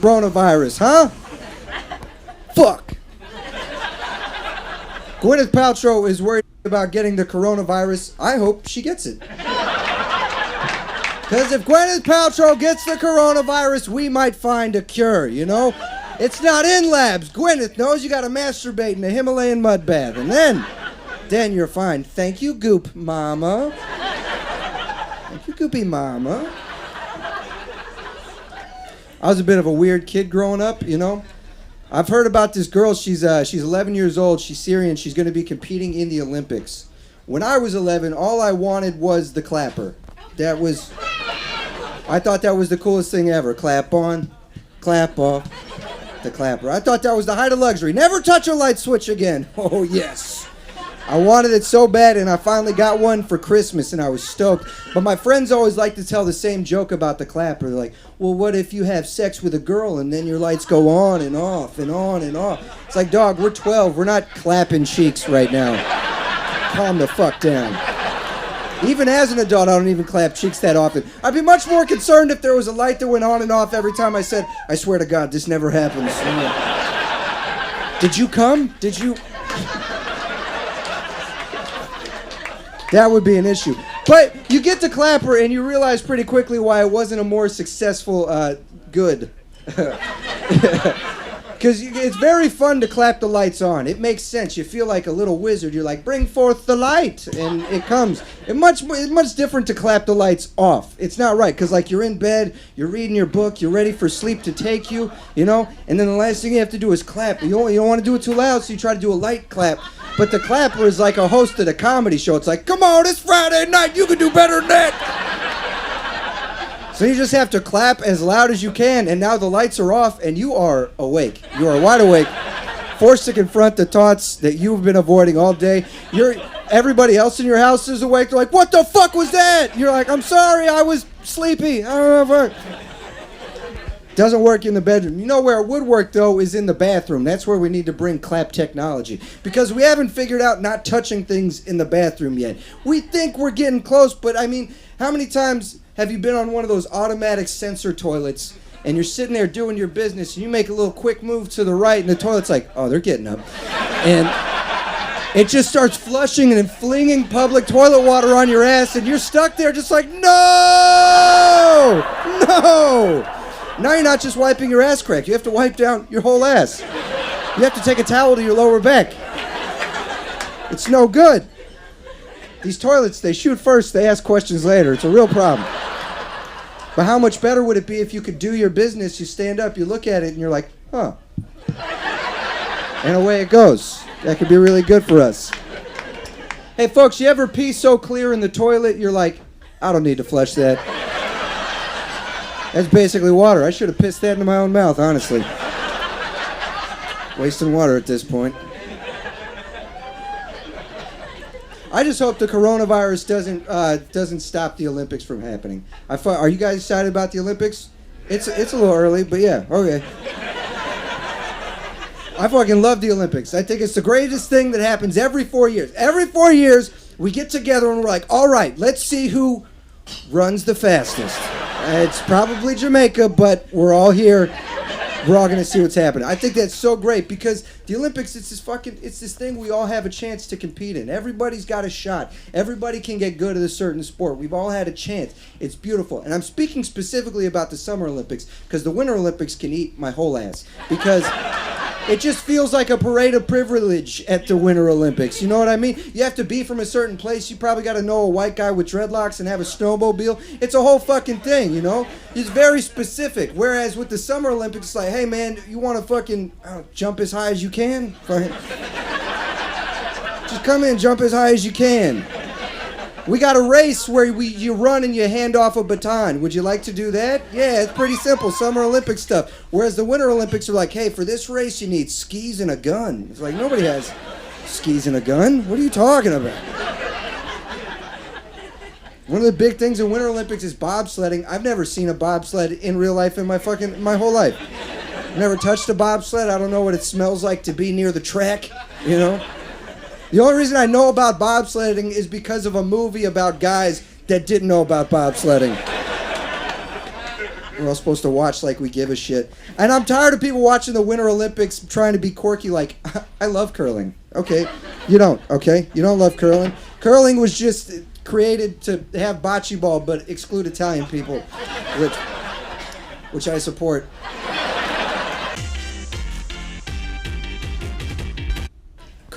coronavirus, huh? Fuck. Gwyneth Paltrow is worried about getting the coronavirus. I hope she gets it. Because if Gwyneth Paltrow gets the coronavirus, we might find a cure, you know? It's not in labs. Gwyneth knows you gotta masturbate in a Himalayan mud bath, and then you're fine. Thank you, Goop Mama. Thank you, Goopy Mama. I was a bit of a weird kid growing up, you know? I've heard about this girl. She's 11 years old. She's Syrian. She's going to be competing in the Olympics. When I was 11, all I wanted was the clapper. I thought that was the coolest thing ever. Clap on, clap off, the clapper. I thought that was the height of luxury. Never touch a light switch again. Oh, yes. I wanted it so bad, and I finally got one for Christmas, and I was stoked. But my friends always like to tell the same joke about the clapper. They're like, well, what if you have sex with a girl, and then your lights go on and off and on and off? It's like, dog, we're 12. We're not clapping cheeks right now. Calm the fuck down. Even as an adult, I don't even clap cheeks that often. I'd be much more concerned if there was a light that went on and off every time I said, I swear to God, this never happens. Did you come? Did you... That would be an issue. But you get the clapper and you realize pretty quickly why it wasn't a more successful good. Because it's very fun to clap the lights on. It makes sense. You feel like a little wizard. You're like, bring forth the light. And it comes. It's much different to clap the lights off. It's not right. Because like you're in bed, you're reading your book, you're ready for sleep to take you, you know? And then the last thing you have to do is clap. You don't want to do it too loud, so you try to do a light clap. But the clapper is like a host at a comedy show. It's like, come on, it's Friday night. You can do better than that. So you just have to clap as loud as you can. And now the lights are off and you are awake. You are wide awake, forced to confront the thoughts that you've been avoiding all day. Everybody else in your house is awake. They're like, what the fuck was that? You're like, I'm sorry, I was sleepy. I don't know. Doesn't work in the bedroom. You know where it would work, though, is in the bathroom. That's where we need to bring clap technology. Because we haven't figured out not touching things in the bathroom yet. We think we're getting close, but I mean, how many times have you been on one of those automatic sensor toilets and you're sitting there doing your business and you make a little quick move to the right and the toilet's like, oh, they're getting up. And it just starts flushing and flinging public toilet water on your ass and you're stuck there just like, no! No! Now you're not just wiping your ass crack. You have to wipe down your whole ass. You have to take a towel to your lower back. It's no good. These toilets, they shoot first, they ask questions later. It's a real problem. But how much better would it be if you could do your business, you stand up, you look at it, and you're like, huh. And away it goes. That could be really good for us. Hey, folks, you ever pee so clear in the toilet, you're like, I don't need to flush that. That's basically water. I should have pissed that into my own mouth, honestly. Wasting water at this point. I just hope the coronavirus doesn't stop the Olympics from happening. Are you guys excited about the Olympics? It's a little early, but yeah, okay. I fucking love the Olympics. I think it's the greatest thing that happens every 4 years. Every 4 years, we get together and we're like, all right, let's see who runs the fastest. It's probably Jamaica, but we're all here. We're all gonna see what's happening. I think that's so great because the Olympics, it's this thing we all have a chance to compete in. Everybody's got a shot. Everybody can get good at a certain sport. We've all had a chance. It's beautiful. And I'm speaking specifically about the Summer Olympics because the Winter Olympics can eat my whole ass. Because it just feels like a parade of privilege at the Winter Olympics. You know what I mean? You have to be from a certain place. You probably got to know a white guy with dreadlocks and have a snowmobile. It's a whole fucking thing, you know? It's very specific. Whereas with the Summer Olympics, it's like, hey, man, you want to fucking jump as high as you can? Just come in, jump as high as you can. We got a race where you run and you hand off a baton. Would you like to do that? Yeah, it's pretty simple. Summer Olympic stuff. Whereas the Winter Olympics are like, hey, for this race you need skis and a gun. It's like, nobody has skis and a gun. What are you talking about? One of the big things in Winter Olympics is bobsledding. I've never seen a bobsled in real life in my whole life. Never touched a bobsled. I don't know what it smells like to be near the track, you know? The only reason I know about bobsledding is because of a movie about guys that didn't know about bobsledding. We're all supposed to watch like we give a shit. And I'm tired of people watching the Winter Olympics trying to be quirky like, I love curling. Okay, you don't, okay? You don't love curling. Curling was just created to have bocce ball but exclude Italian people, which I support.